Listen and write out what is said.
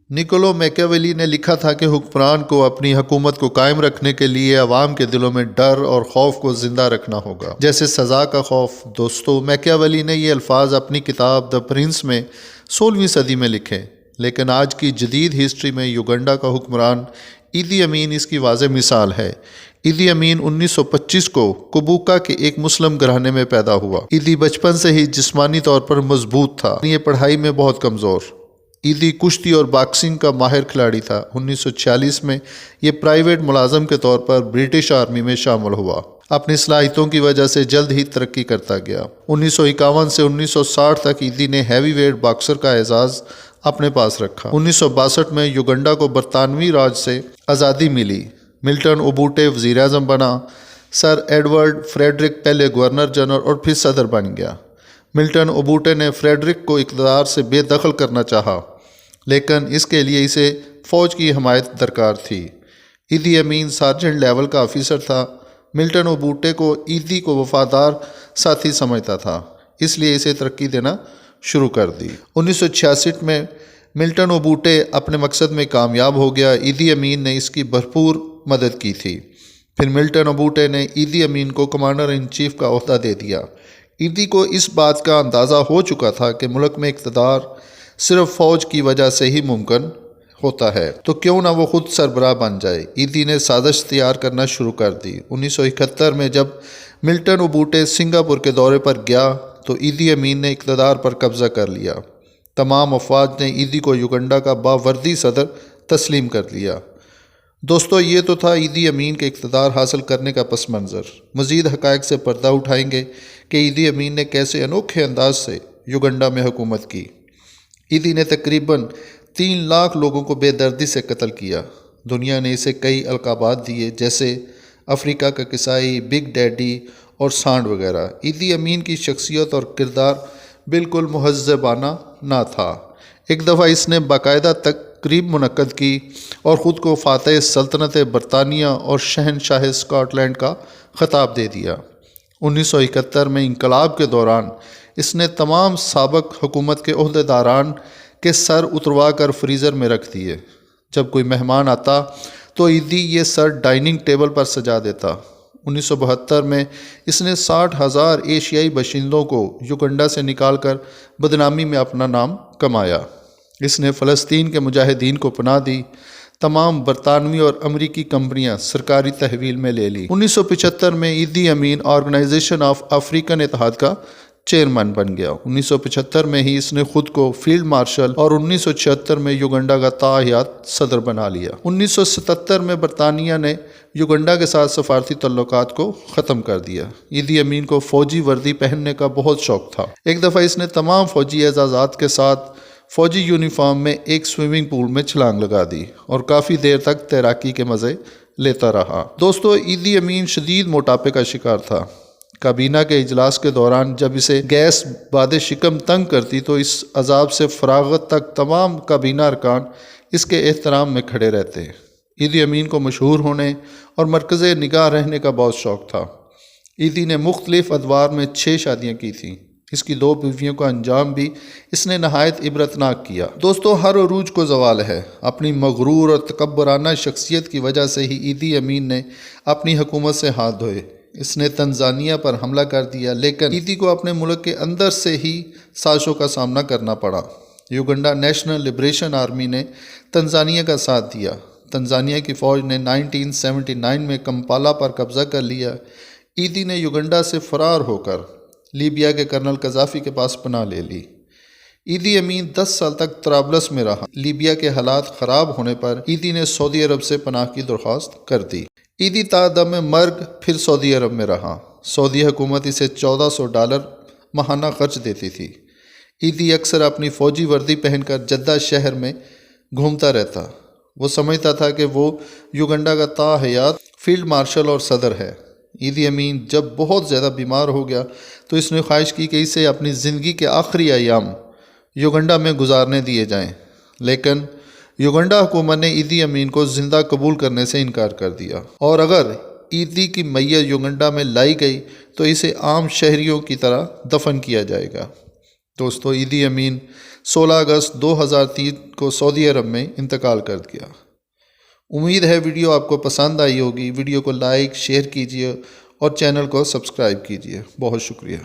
نکولو میکیاویلی نے لکھا تھا کہ حکمران کو اپنی حکومت کو قائم رکھنے کے لیے عوام کے دلوں میں ڈر اور خوف کو زندہ رکھنا ہوگا، جیسے سزا کا خوف۔ دوستو، میکیاویلی نے یہ الفاظ اپنی کتاب دی پرنس میں 16ویں صدی میں لکھے، لیکن آج کی جدید ہسٹری میں یوگنڈا کا حکمران ایدی امین اس کی واضح مثال ہے۔ ایدی امین 1925 کو کبوکا کے ایک مسلم گھرانے میں پیدا ہوا۔ ایدی بچپن سے ہی جسمانی طور پر مضبوط تھا، یہ پڑھائی میں بہت کمزور۔ ایدی کشتی اور باکسنگ کا ماہر کھلاڑی تھا۔ 1946 میں یہ پرائیویٹ ملازم کے طور پر برٹش آرمی میں شامل ہوا۔ اپنی صلاحیتوں کی وجہ سے جلد ہی ترقی کرتا گیا۔ 1951 سے 1960 تک ایدی نے ہیوی ویٹ باکسر کا اعزاز اپنے پاس رکھا۔ 1962 میں یوگنڈا کو برطانوی راج سے آزادی ملی۔ ملٹن اوبوٹے وزیر اعظم بنا، سر ایڈورڈ فریڈرک پہلے گورنر جنرل اور پھر صدر بن گیا۔ ملٹن اوبوٹے نے فریڈرک کو اقتدار سے بے دخل کرنا چاہا، لیکن اس کے لیے اسے فوج کی حمایت درکار تھی۔ ایدی امین سارجنٹ لیول کا آفیسر تھا۔ ملٹن اوبوٹے کو ایدی کو وفادار ساتھی سمجھتا تھا، اس لیے اسے ترقی دینا شروع کر دی۔ 1966 میں ملٹن اوبوٹے اپنے مقصد میں کامیاب ہو گیا۔ ایدی امین نے اس کی بھرپور مدد کی تھی۔ پھر ملٹن اوبوٹے نے ایدی امین کو کمانڈر ان چیف کا عہدہ دے دیا۔ ایدی کو اس بات کا اندازہ ہو چکا تھا کہ ملک میں اقتدار صرف فوج کی وجہ سے ہی ممکن ہوتا ہے، تو کیوں نہ وہ خود سربراہ بن جائے۔ ایدی نے سازش تیار کرنا شروع کر دی۔ 1971 میں جب ملٹن اوبوٹے سنگاپور کے دورے پر گیا تو ایدی امین نے اقتدار پر قبضہ کر لیا۔ تمام افواج نے ایدی کو یوگنڈا کا باوردی صدر تسلیم کر لیا۔ دوستو، یہ تو تھا ایدی امین کے اقتدار حاصل کرنے کا پس منظر۔ مزید حقائق سے پردہ اٹھائیں گے کہ ایدی امین نے کیسے انوکھے انداز سے یوگنڈا میں حکومت کی۔ ایدی نے تقریباً 3 لاکھ لوگوں کو بے دردی سے قتل کیا۔ دنیا نے اسے کئی القابات دیے، جیسے افریقہ کا کسائی، بگ ڈیڈی اور سانڈ وغیرہ۔ ایدی امین کی شخصیت اور کردار بالکل مہذبانہ نہ تھا۔ ایک دفعہ اس نے باقاعدہ تقریب منعقد کی اور خود کو فاتح سلطنت برطانیہ اور شہنشاہ اسکاٹ لینڈ کا خطاب دے دیا۔ 1971 میں انقلاب کے دوران اس نے تمام سابق حکومت کے عہدیداران کے سر اتروا کر فریزر میں رکھ دیے۔ جب کوئی مہمان آتا تو ایدی یہ سر ڈائننگ ٹیبل پر سجا دیتا۔ 1972 میں اس نے 60,000 ایشیائی باشندوں کو یوگنڈا سے نکال کر بدنامی میں اپنا نام کمایا۔ اس نے فلسطین کے مجاہدین کو پناہ دی۔ تمام برطانوی اور امریکی کمپنیاں سرکاری تحویل میں لے لی۔ 1975 میں ایدی امین آرگنائزیشن آف افریقن اتحاد کا چیئرمین بن گیا۔ 1975 میں ہی اس نے خود کو فیلڈ مارشل اور 1976 میں یوگنڈا کا تاحیات صدر بنا لیا۔ 1977 میں برطانیہ نے یوگنڈا کے ساتھ سفارتی تعلقات کو ختم کر دیا۔ ایدی امین کو فوجی وردی پہننے کا بہت شوق تھا۔ ایک دفعہ اس نے تمام فوجی اعزازات کے ساتھ فوجی یونیفارم میں ایک سوئمنگ پول میں چھلانگ لگا دی اور کافی دیر تک تیراکی کے مزے لیتا رہا۔ دوستو، ایدی امین شدید موٹاپے کا شکار تھا۔ کابینہ کے اجلاس کے دوران جب اسے گیس باد شکم تنگ کرتی تو اس عذاب سے فراغت تک تمام کابینہ ارکان اس کے احترام میں کھڑے رہتے۔ ایدی امین کو مشہور ہونے اور مرکز نگاہ رہنے کا بہت شوق تھا۔ ایدی نے مختلف ادوار میں 6 شادیاں کی تھیں۔ اس کی 2 بیویوں کا انجام بھی اس نے نہایت عبرتناک کیا۔ دوستو، ہر عروج کو زوال ہے۔ اپنی مغرور اور تکبرانہ شخصیت کی وجہ سے ہی ایدی امین نے اپنی حکومت سے ہاتھ دھوئے۔ اس نے تنزانیہ پر حملہ کر دیا، لیکن ایدی کو اپنے ملک کے اندر سے ہی سازشوں کا سامنا کرنا پڑا۔ یوگنڈا نیشنل لبریشن آرمی نے تنزانیہ کا ساتھ دیا۔ تنزانیہ کی فوج نے 1979 میں کمپالا پر قبضہ کر لیا۔ ایدی نے یوگنڈا سے فرار ہو کر لیبیا کے کرنل قذافی کے پاس پناہ لے لی۔ ایدی امین 10 سال تک طرابلس میں رہا۔ لیبیا کے حالات خراب ہونے پر ایدی نے سعودی عرب سے پناہ کی درخواست کر دی۔ ایدی تا دم مرگ پھر سعودی عرب میں رہا۔ سعودی حکومت اسے $1400 ماہانہ خرچ دیتی تھی۔ ایدی اکثر اپنی فوجی وردی پہن کر جدہ شہر میں گھومتا رہتا۔ وہ سمجھتا تھا کہ وہ یوگنڈا کا تاحیات فیلڈ مارشل اور صدر ہے۔ ایدی امین جب بہت زیادہ بیمار ہو گیا تو اس نے خواہش کی کہ اسے اپنی زندگی کے آخری ایام یوگنڈا میں گزارنے دیے جائیں، لیکن یوگنڈا حکومت نے ایدی امین کو زندہ قبول کرنے سے انکار کر دیا، اور اگر ایدی کی میت یوگنڈا میں لائی گئی تو اسے عام شہریوں کی طرح دفن کیا جائے گا۔ دوستو ایدی امین 16 اگست 2003 کو سعودی عرب میں انتقال کر دیا۔ امید ہے ویڈیو آپ کو پسند آئی ہوگی۔ ویڈیو کو لائک شیئر کیجیے اور چینل کو سبسکرائب کیجیے۔ بہت شکریہ۔